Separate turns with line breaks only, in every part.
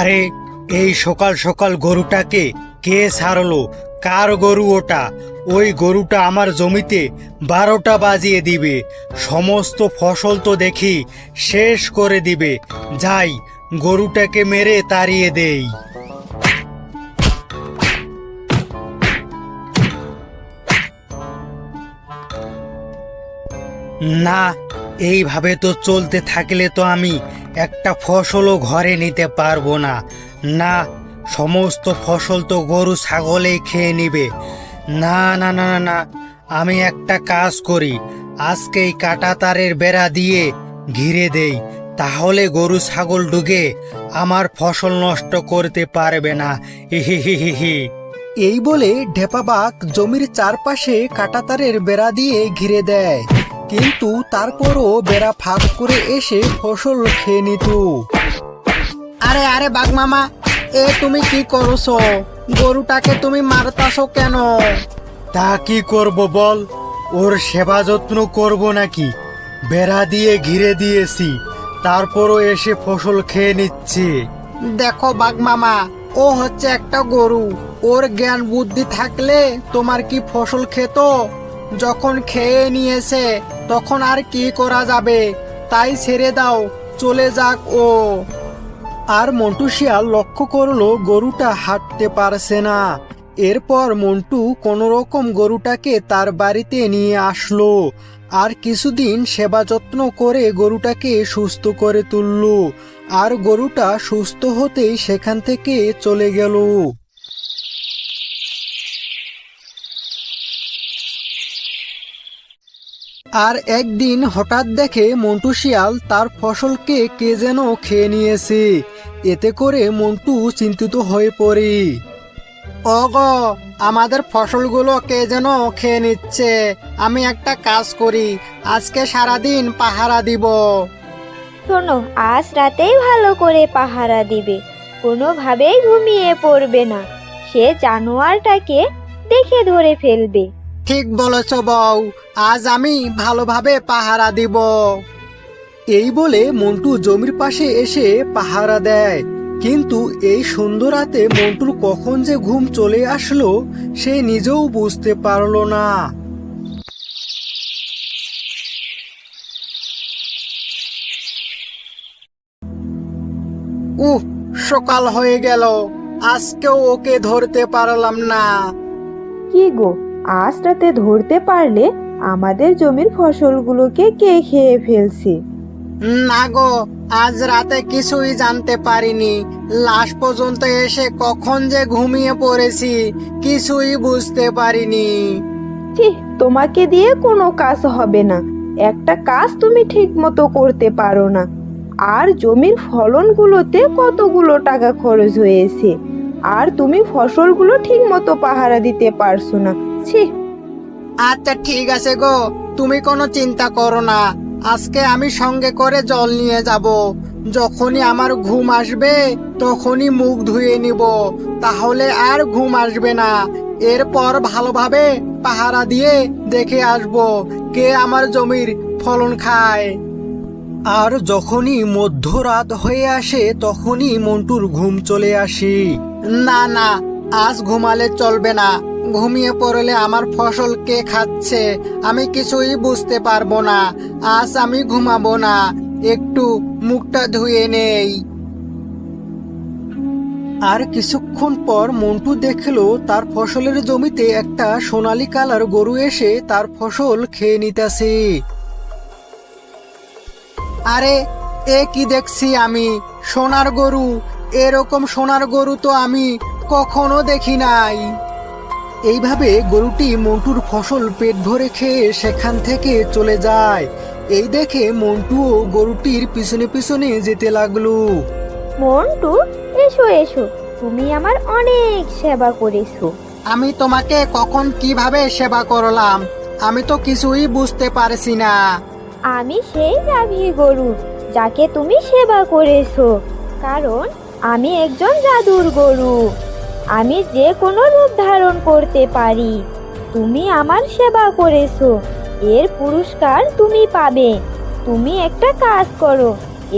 আরে এই সকাল সকাল গরুটাকে কে ছাড়লো? কার গরু ওটা? ওই গরুটা আমার জমিতে 12টা বাজিয়ে দিবে, সমস্ত ফসল তো দেখি শেষ করে দিবে। যাই, গরুটাকে মেরে তাড়িয়ে দেই। না, এইভাবে তো চলতে থাকলে তো আমি একটা ফসলও ঘরে নিতে পারবো না। না, সমস্ত ফসল তো গরু ছাগলেই খেয়ে নিবে। না না না না না, আমি একটা কাজ করি, আজকেই কাঁটা তারের বেড়া দিয়ে ঘিরে দেই, তাহলে গরু ছাগল ঢুকে আমার ফসল নষ্ট করতে পারবে না। হি। এই বলে ঢেপাবাঘ জমির চারপাশে কাঁটাতারের বেড়া দিয়ে ঘিরে দেয়, কিন্তু তারপরও বেড়া ফাঁক করে এসে ফসল খেয়ে নিত।
আরে আরে বাঘ মামা, তুমি কি করছো? গরুটাকে তুমি মারতাছো কেন?
তা কি করব বল, ওর সেবা যত্ন করব নাকি? বেড়া দিয়ে ঘিরে দিয়েছি, তারপরও এসে ফসল খেয়ে নিচ্ছে।
দেখো বাঘ মামা, ও হচ্ছে একটা গরু, ওর জ্ঞান বুদ্ধি থাকলে তোমার কি ফসল খেত? যখন খেয়ে নিয়েছে তখন আর কি করা যাবে, তাই ছেড়ে দাও, চলে যাক ও।
আর মন্টু শিয়াল লক্ষ্য করলো গরুটা হাঁটতে পারছে না। এরপর মন্টু কোনো রকম গরুটাকে তার বাড়িতে নিয়ে আসলো, আর কিছুদিন সেবা যত্ন করে গরুটাকে সুস্থ করে তুলল। আর গরুটা সুস্থ হতেই সেখান থেকে চলে গেল। আর একদিন হঠাৎ দেখে মন্টু শিয়াল তার ফসলকে কে যেন খেয়ে নিয়েছে। এতে করে মন্টু চিন্তিত হয়ে পড়ে।
ওগো, আমাদের ফসলগুলো কে যেন খেয়ে নিচ্ছে। আমি একটা কাজ করি, আজকে সারাদিন পাহারা দিব।
শোনো, আজ রাতেই ভালো করে পাহারা দিবে, কোনোভাবেই ঘুমিয়ে পড়বে না। সে জানোয়ারটাকে দেখে ধরে ফেলবে।
ঠিক বলেছ বউ, আজ আমি ভালোভাবে পাহারা দিব।
এই বলে মন্টু জমির পাশে এসে পাহারা দেয়, কিন্তু এই সুন্দর রাতে মন্টুর কখন যে ঘুম চলে আসলো সে নিজেও বুঝতে পারলো না।
সকাল হয়ে গেল, আজকেও ওকে ধরতে পারলাম না।
কি গো, আজ রাতে ধরতে পারলে? আমাদের জমির ফসলগুলোকে কে খেয়ে ফেলছে?
না গো, আজ রাতে কিছুই জানতে পারিনি। লাশ পর্যন্ত এসে কখন যে ঘুমিয়ে পড়েছি কিছুই বুঝতে পারিনি।
ঠিক, তোমাকে দিয়ে কোনো কাজ হবে না। একটা কাজ তুমি ঠিক মতো করতে পারো না, আর জমির ফলনগুলোতে কতগুলো টাকা খরচ হয়েছে, আর তুমি ফসলগুলো ঠিক মতো পাহারা দিতে পারছো না। ছি।
আচ্ছা ঠিক আছে গো, তুমি কোনো চিন্তা করো না, আজকে আমি সঙ্গে করে জল নিয়ে যাব। যখনই আমার ঘুম আসবে তখনই মুখ ধুয়ে নিব, তাহলে আর ঘুম আসবে না। এরপর ভালোভাবে পাহারা দিয়ে দেখে আসব কে আমার জমির ফলন খায়।
আর যখনই মধ্যরাত হয়ে আসে তখনই মন্টুর ঘুম চলে আসে।
না না, আজ ঘুমালে চলবে না। ঘুমিয়ে পড়লে আমার ফসল কে খাচ্ছে আমি কিছুই বুঝতে পারবো না। আজ আমি ঘুমাবো না, একটু মুখটা ধুয়ে নেই।
আর কিছুক্ষণ পর মন্টু দেখলো তার ফসলের জমিতে একটা সোনালী কালার গরু এসে তার ফসল খেয়ে নিতেছে।
আরে, কি দেখছি আমি? সোনার গরু! এরকম সোনার গরু তো আমি কখনো দেখি নাই।
এইভাবে গরুটি মন্টুর ফসল পেট ভরে খেয়ে সেখান থেকে চলে যায়। এই দেখে মন্টুও গরুটির পিছনে পিছনে যেতে লাগলো।
মন্টু, এসো এসো, তুমি আমার অনেক সেবা করেছো।
আমি তোমাকে কখন কিভাবে সেবা করলাম আমি তো কিছুই বুঝতে পারছি না।
আমি সেই গাভী গরু যাকে তুমি সেবা করেছো, কারণ আমি একজন জাদুর গরু। আমি যে কোনো রূপ ধারণ করতে পারি। তুমি আমার সেবা করেছো, এর পুরস্কার তুমি পাবে। তুমি একটা কাজ করো,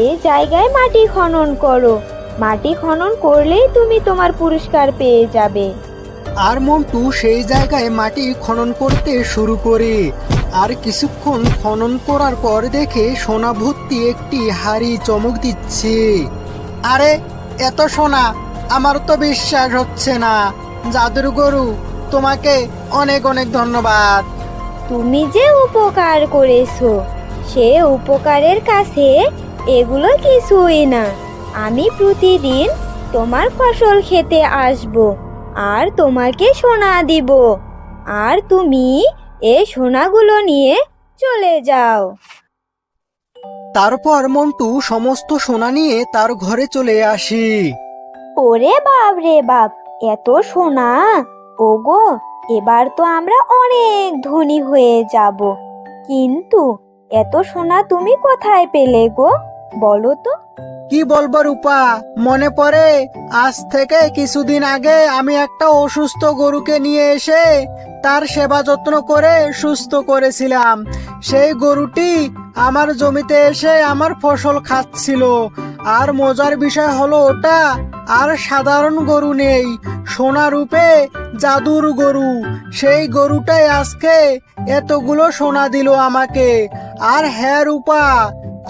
এই জায়গায় মাটি খনন করো, মাটি খনন করলেই তুমি তোমার পুরস্কার পেয়ে যাবে।
আর মন্টু সেই জায়গায় মাটি খনন করতে শুরু করে। আর কিছুক্ষণ খনন করার পর দেখে সোনা ভর্তি একটি হাড়ি চমক দিচ্ছে। আরে এত সোনা, আমার তো বিশ্বাস হচ্ছে না। জাদুর গরু, তোমাকে অনেক অনেক ধন্যবাদ।
তুমি যে উপকার করেছো সে উপকারের কাছে এগুলো কিছুই না। আমি প্রতিদিন তোমার ফসল খেতে আসব আর তোমাকে সোনা দিব, আর তুমি এই সোনাগুলো নিয়ে চলে যাও।
তারপর মন্টু সমস্ত সোনা নিয়ে তার ঘরে চলে আসে।
ওরে বাপ রে বাপ, এত সোনা! ওগো, এবার তো আমরা অনেক ধনী হয়ে যাব। কিন্তু এত সোনা তুমি কোথায় পেলে গো, বলো তো?
কি বলবো রূপা, মনে পড়ে আজ থেকে কিছুদিন আগে আমি একটা অসুস্থ গরুকে নিয়ে এসে তার সেবা যত্ন করে সুস্থ করেছিলাম। সেই গরুটি আমার জমিতে এসে আমার ফসল খাচ্ছিল। আর মজার বিষয় হলো ওটা আর সাধারণ গরু নেই, সোনা রূপে জাদুর গরু। সেই গরুটাই আজকে এতগুলো সোনা দিল আমাকে। আর হ্যাঁ রূপা,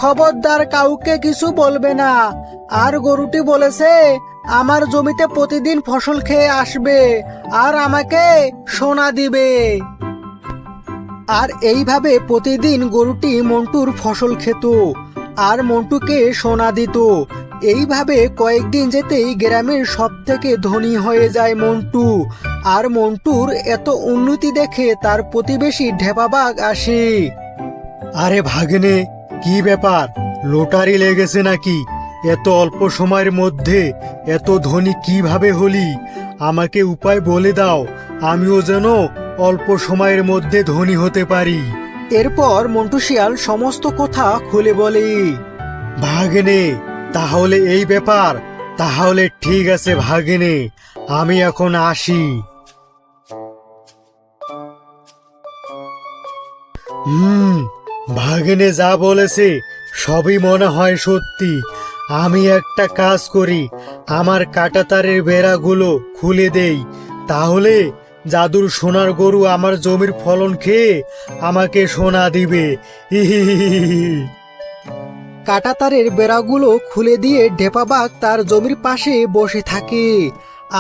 খবরদার কাউকে কিছু বলবে না। আর গরুটি বলেছে আমার জমিতে প্রতিদিন ফসল খেয়ে আসবে আর আমাকে সোনা দিবে। আর এইভাবে প্রতিদিন গরুটি মন্টুর ফসল খেত আর মন্টুকে সোনা দিত। এইভাবে কয়েকদিন যেতেই গ্রামের সব থেকে ধনী হয়ে যায় মন্টু। আর মন্টুর এত উন্নতি দেখে তার প্রতিবেশী ঢেপাবাগ আসে।
আরে ভাগ্নে, কি ব্যাপার, লটারি লেগেছে নাকি? এত অল্প সময়ের মধ্যে এত ধনী কিভাবে হলি? আমাকে উপায় বলে দাও, আমিও যেন অল্প সময়ের মধ্যে ধনী হতে পারি।
এরপর মন্টু শিয়াল সমস্ত কথা খুলে বলে।
ভাগ্নে, তাহলে এই ব্যাপার, তাহলে ঠিক আছে ভাগ্নে, আমি এখন আসি। ভাগ্নে যা বলেছে সবই মনে হয় সত্যি। আমি একটা কাজ করি, আমার কাঁটাতারের বেড়াগুলো খুলে দেই, তাহলে জাদুর সোনার গরু আমার জমির ফলন খেয়ে আমাকে সোনা দিবে।
কাঁটাতারের বেড়াগুলো খুলে দিয়ে ঢেপাবাগ তার জমির পাশে বসে থাকে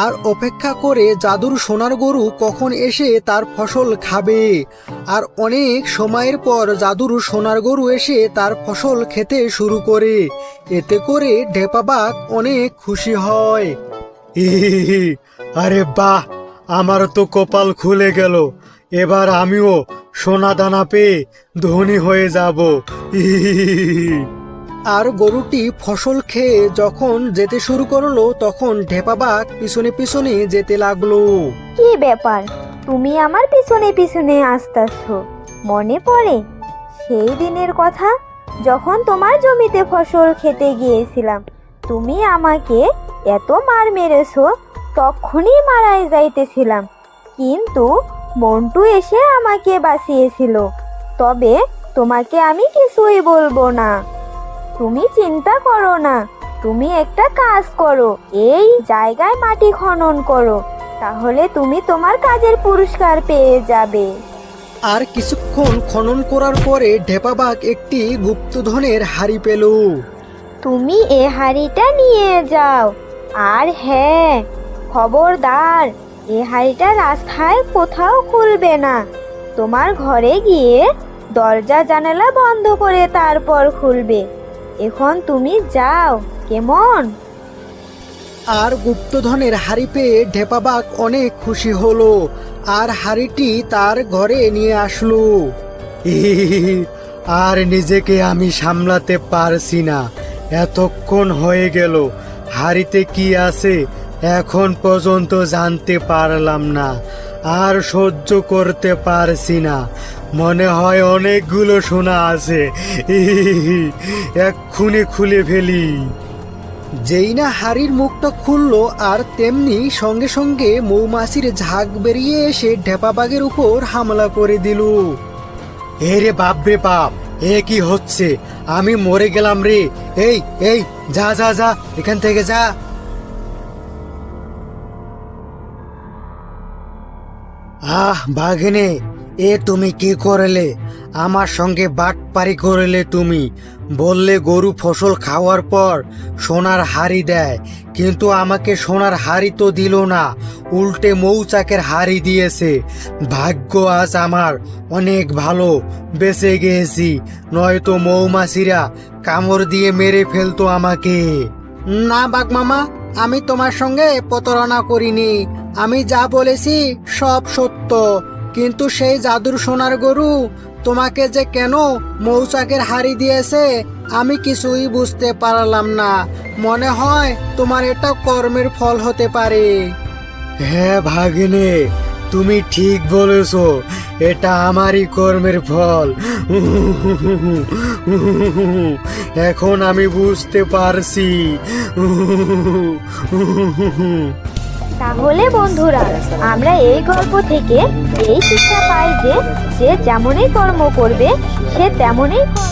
আর অপেক্ষা করে জাদুর সোনার গরু কখন এসে তার ফসল খাবে। আর অনেক সময়ের পর জাদুর সোনার গরু এসে তার ফসল খেতে শুরু করে। এতে করে ঢেপাবাগ অনেক খুশি হয়।
আরে বাহ, আমার তো কপাল খুলে গেল, এবার আমিও সোনা দানা পেয়ে ধনী হয়ে যাব।
আর গরুটি ফসল খেয়ে যখন যেতে শুরু করলো তখন ঢেপাবাগ পিছনে পিছনে যেতে লাগলো।
কি ব্যাপার, তুমি আমার পিছনে পিছনে আসতেছো? মনে পড়ে সেই দিনের কথা যখন তোমার জমিতে ফসল খেতে গিয়েছিলাম? তুমি আমাকে এত মার মেরেছো, তখনই মারাই যাইতেছিলাম, কিন্তু মন্টু এসে আমাকে বাঁচিয়েছিল। তবে তোমাকে আমি কিছুই বলবো না, তুমি চিন্তা করো না। তুমি একটা কাজ করো, এই জায়গায় মাটি খনন করো, তাহলে তুমি তোমার কাজের পুরস্কার পেয়ে যাবে।
আর কিছুক্ষণ খনন করার পরে ঢেপাবাগ একটি গুপ্তধনের হাড়ি পেল।
তুমি এ হাঁড়িটা নিয়ে যাও, আর হ্যাঁ, খবরদার এ হাঁড়িটা রাস্তায় কোথাও খুলবে না। তোমার ঘরে গিয়ে দরজা জানালা বন্ধ করে তারপর খুলবে। এখন তুমি যাও, কেমন?
আর গুপ্তধনের হাড়ি পেয়ে ঢেপাবাগ অনেক খুশি হলো আর হাড়িটি তার ঘরে নিয়ে আসলো।
আর নিজেকে আমি সামলাতে পারছি না, এতক্ষণ হয়ে গেল, হাড়িতে কি আছে এখন পর্যন্ত জানতে পারলাম না। আর সহ্য করতে পারছি না, মনে হয় অনেকগুলো সোনা আছে, এক্ষুনি খুলে ফেলি।
যেই না হাড়ির মুখটা খুললো আর তেমনি সঙ্গে সঙ্গে মৌমাছির ঝাঁক বেরিয়ে এসে ঢেপাবাগের উপর হামলা করে দিল।
এ রে বাপ রে বাপ, এ কি হচ্ছে? আমি মরে গেলাম রে! এই এই যা যা যা এখান থেকে যা। ভাগ্নে, এ তুমি কি করলে? আমার সঙ্গে বাটপারি করলে তুমি। বললে গরু ফসল খাওয়ার পর সোনার হাড়ি দেয়, কিন্তু আমাকে সোনার হাড়ি তো দিল না, উল্টে মৌচাকের হাড়ি দিয়েছে। ভাগ্য আজ আমার অনেক ভালো, বেঁচে গিয়েছি, নয়তো মৌমাছিরা কামড় দিয়ে মেরে ফেলতো আমাকে।
না বাঘ মামা, আমি তোমার সঙ্গে প্রতারণা করিনি। আমি যা বলেছি সব সত্য, কিন্তু সেই জাদুর সোনার গরু তোমাকে যে কেন মৌচাকের হাড়ি দিয়েছে আমি কিছুই বুঝতে পারলাম না। মনে হয় তোমার এটা কর্মের ফল হতে পারে।
হ্যাঁ ভাগ্নে, তুমি ঠিক বলেছ, এটা আমারই কর্মের ফল। এখন আমি বুঝতে পারছি।
তাহলে বন্ধুরা, আমরা এই গল্প থেকে এই শিক্ষা পাই যে যে যেমনই কর্ম করবে সে তেমনই ফল